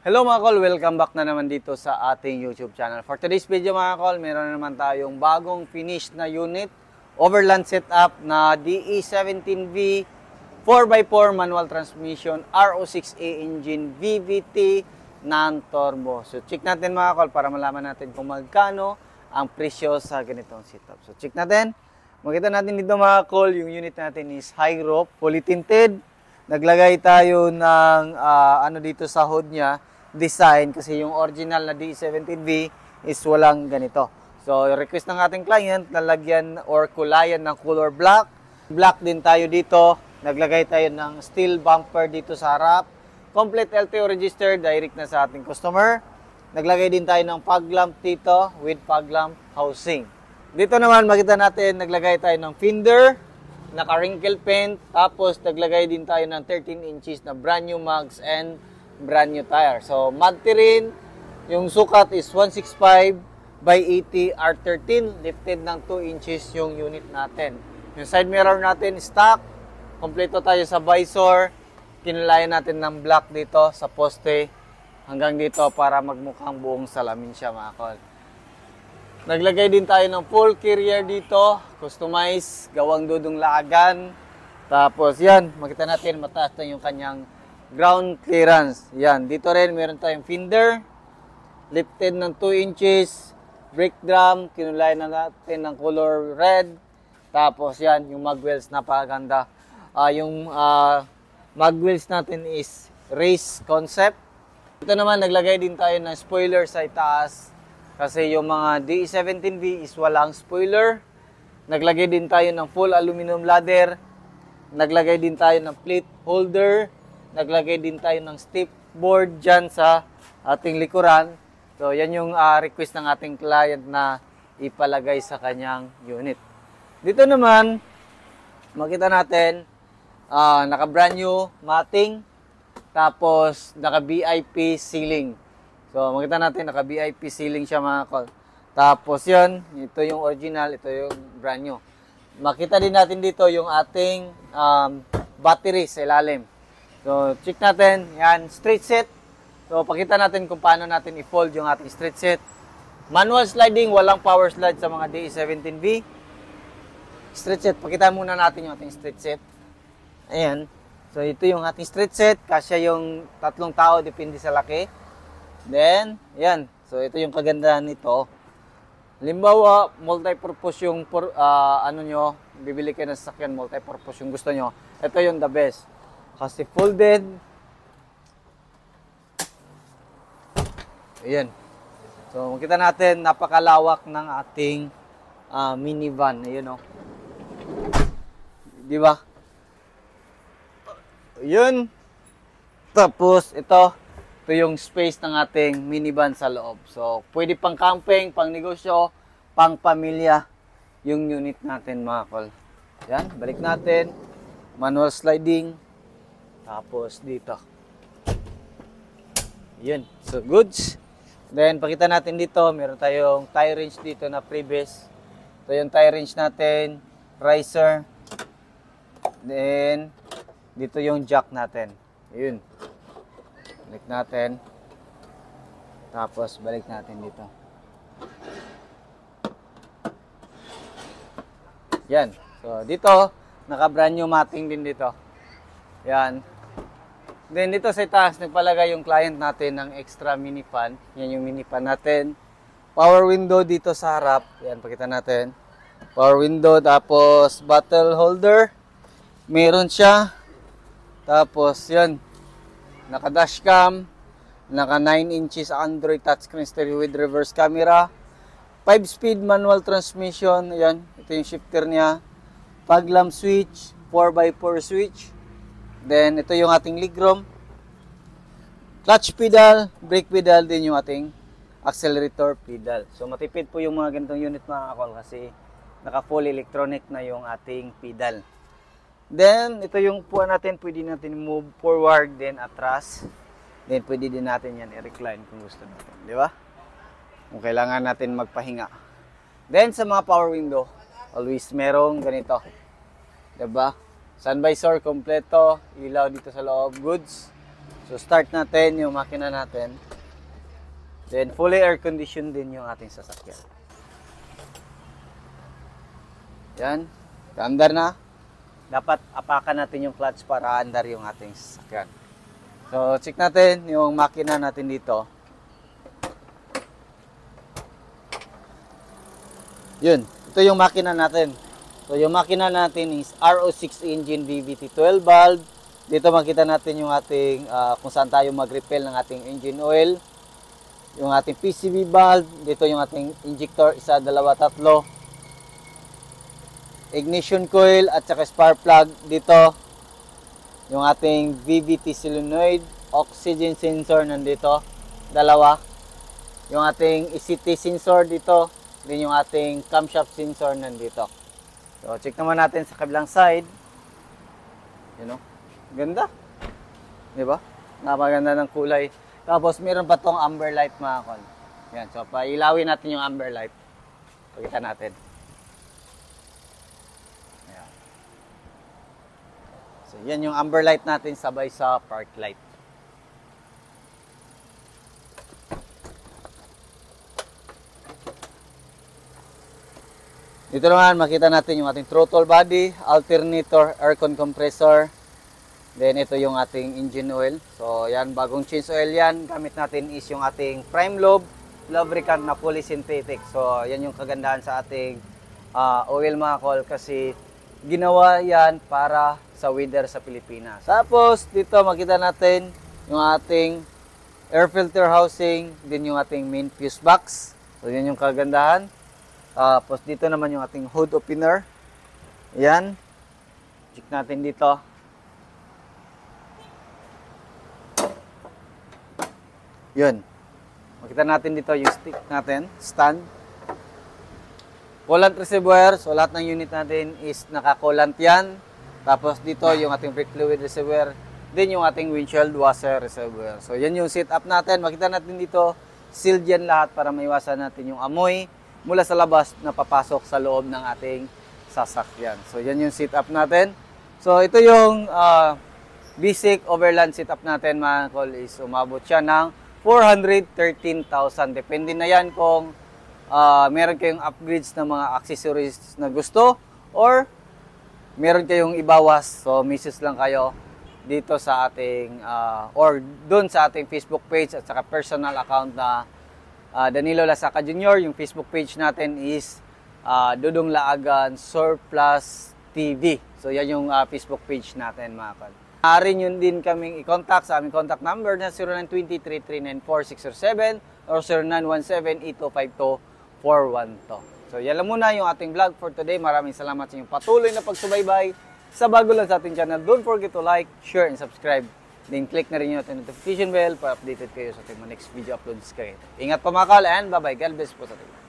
Hello mga kol, welcome back na naman dito sa ating YouTube channel. For today's video mga kol, meron na naman tayong bagong finished na unit, overland setup na DE17V 4x4 manual transmission RO6A engine VVT non-turbo. So check natin mga kol para malaman natin kung magkano ang presyo sa ganitong setup. So check natin. Makita natin dito mga kol, yung unit natin is high roof, fully tinted. Naglagay tayo ng dito sa hood niya, design, kasi yung original na DE17V is walang ganito. So, request ng ating client na lagyan or kulayan ng color black. Black din tayo dito. Naglagay tayo ng steel bumper dito sa harap. Complete LTO registered, direct na sa ating customer. Naglagay din tayo ng fog lamp dito with fog lamp housing. Dito naman makita natin, naglagay tayo ng fender, naka-wrinkle paint, tapos naglagay din tayo ng 13 inches na brand new mugs and brand new tire. So, mud terrain, yung sukat is 165 by 80 R13, lifted ng 2 inches yung unit natin. Yung side mirror natin, stock, kompleto tayo sa visor, kinulayan natin ng black dito sa poste, hanggang dito para magmukhang buong salamin siya mga kol. Naglagay din tayo ng full carrier dito, customize, gawang dudong laagan. Tapos yan, makita natin mataas na yung kanyang ground clearance. Yan, dito rin meron tayong fender, lifted ng 2 inches, brake drum, kinulay na natin ng color red. Tapos yan, yung mag wheels, napakaganda. Yung mag wheels natin is race concept. Ito naman, naglagay din tayo ng spoiler sa itaas. Kasi yung mga DE17V is walang spoiler. Naglagay din tayo ng full aluminum ladder. Naglagay din tayo ng plate holder. Naglagay din tayo ng step board dyan sa ating likuran. So, yan yung request ng ating client na ipalagay sa kanyang unit. Dito naman, makita natin, naka brand new matting, tapos naka VIP ceiling. So, makita natin, naka VIP ceiling siya mga kol. Tapos yun, ito yung original, ito yung brand new. Makita din natin dito yung ating battery sa ilalim. So, check natin. Yan, straight set. So, pakita natin kung paano natin i-fold yung ating straight set. Manual sliding, walang power slide sa mga DE17V. Straight set, pakita muna natin yung ating straight set. Ayan. So, ito yung ating straight set. Kasya yung 3 tao, depende sa laki. Then, yan. So, ito yung kagandahan nito. Halimbawa, multi-purpose yung bibili kayo ng sasakyan, multi-purpose yung gusto nyo. Ito yung the best. Kasi folded. Ayan. So, makita natin, napakalawak ng ating minivan. Ayan o. Di ba? Ayan. Tapos, ito yung space ng ating minivan sa loob. So, pwede pang camping, pang negosyo, pang pamilya yung unit natin mga kol. Yan, balik natin. Manual sliding. Tapos dito. Yun. So, goods. Then, pakita natin dito. Meron tayong tie wrench dito na previous. Ito yung tie wrench natin. Riser. Then, dito yung jack natin. Yun. Balik natin. Tapos, balik natin dito. Yan. So, dito, naka-brand new matting din dito. Yan. Then, dito sa taas, nagpalagay yung client natin ng extra mini fan. Yan yung mini fan natin. Power window dito sa harap. Yan, pakita natin. Power window, tapos bottle holder. Meron siya. Tapos, yan. Naka-dashcam, naka 9 inches Android touchscreen stereo with reverse camera, 5-speed manual transmission, ayan, ito yung shifter niya, fog lamp switch, 4x4 switch, then ito yung ating legroom, clutch pedal, brake pedal, din yung ating accelerator pedal. So matipid po yung mga ganitong unit mga kakol kasi naka full electronic na yung ating pedal. Then, ito yung puwan natin, pwede natin move forward, then atras. Then, pwede din natin yan i-recline kung gusto natin. Di ba? Kung kailangan natin magpahinga. Then, sa mga power window, always merong ganito. Di ba? Sun visor, kompleto. Ilaw dito sa loob, goods. So start natin yung makina natin. Then fully air conditioned din yung ating sasakyan. Yan. Kaandar na. Dapat apakan natin yung clutch para andar yung ating sasakyan. So check natin yung makina natin dito. Yun. Ito yung makina natin. So yung makina natin is RO6 engine VVT 12 valve. Dito makita natin yung ating kung saan tayo mag-refill ng ating engine oil. Yung ating PCV valve. Dito yung ating injector, 1, 2, 3. Ignition coil at saka spark plug. Dito yung ating VVT solenoid. Oxygen sensor nandito. 2. Yung ating ECT sensor dito. Din yung ating camshaft sensor nandito. So check naman natin sa kabilang side. You know? Ganda. Di ba? Napaganda ng kulay. Tapos, meron pa tong amber light, mga kol. Yan. So, pailawin natin yung amber light. Pakita natin. Ayan. So, yan yung amber light natin sabay sa park light. Dito naman, makita natin yung ating throttle body, alternator, aircon compressor. Then, ito yung ating engine oil. So, yan, bagong change oil yan. Gamit natin is yung ating prime lube lubricant na fully synthetic. So, yan yung kagandahan sa ating oil, mga kol. Kasi, ginawa yan para sa weather sa Pilipinas. Tapos, dito makita natin yung ating air filter housing. Din yung ating main fuse box. So, yan yung kagandahan. Tapos, dito naman yung ating hood opener. Yan. Check natin dito. Yun. Makita natin dito yung stick natin, stand. Coolant reservoir. So, lahat ng unit natin is naka-coolant yan. Tapos, dito yung ating brake fluid reservoir. Din yung ating windshield washer reservoir. So, yan yung setup natin. Makita natin dito, sealed yan lahat para maiwasan natin yung amoy mula sa labas na papasok sa loob ng ating sasakyan. So, yan yung setup natin. So, ito yung basic overland setup natin, mga kol, is umabot siya ng 413,000. Depende na yan kung meron kayong upgrades na mga accessories na gusto or meron kayong ibawas. So, message lang kayo dito sa ating or dun sa ating Facebook page at saka personal account na Danilo Lasaca Jr. Yung Facebook page natin is Dudong Laagan Surplus TV. So, yan yung Facebook page natin, mga kol. Maaari nyo din kaming i-contact sa aming contact number na 0920-3394-607 or 0917-8252-412. So, yan lang muna yung ating vlog for today. Maraming salamat sa inyong patuloy na pagsubaybay sa bago lang sa ating channel. Don't forget to like, share, and subscribe. Then, click na rin yung ating notification bell para updated kayo sa ating next video uploads kayo. Ingat po, mga kol, and bye-bye. God bless po sa ating.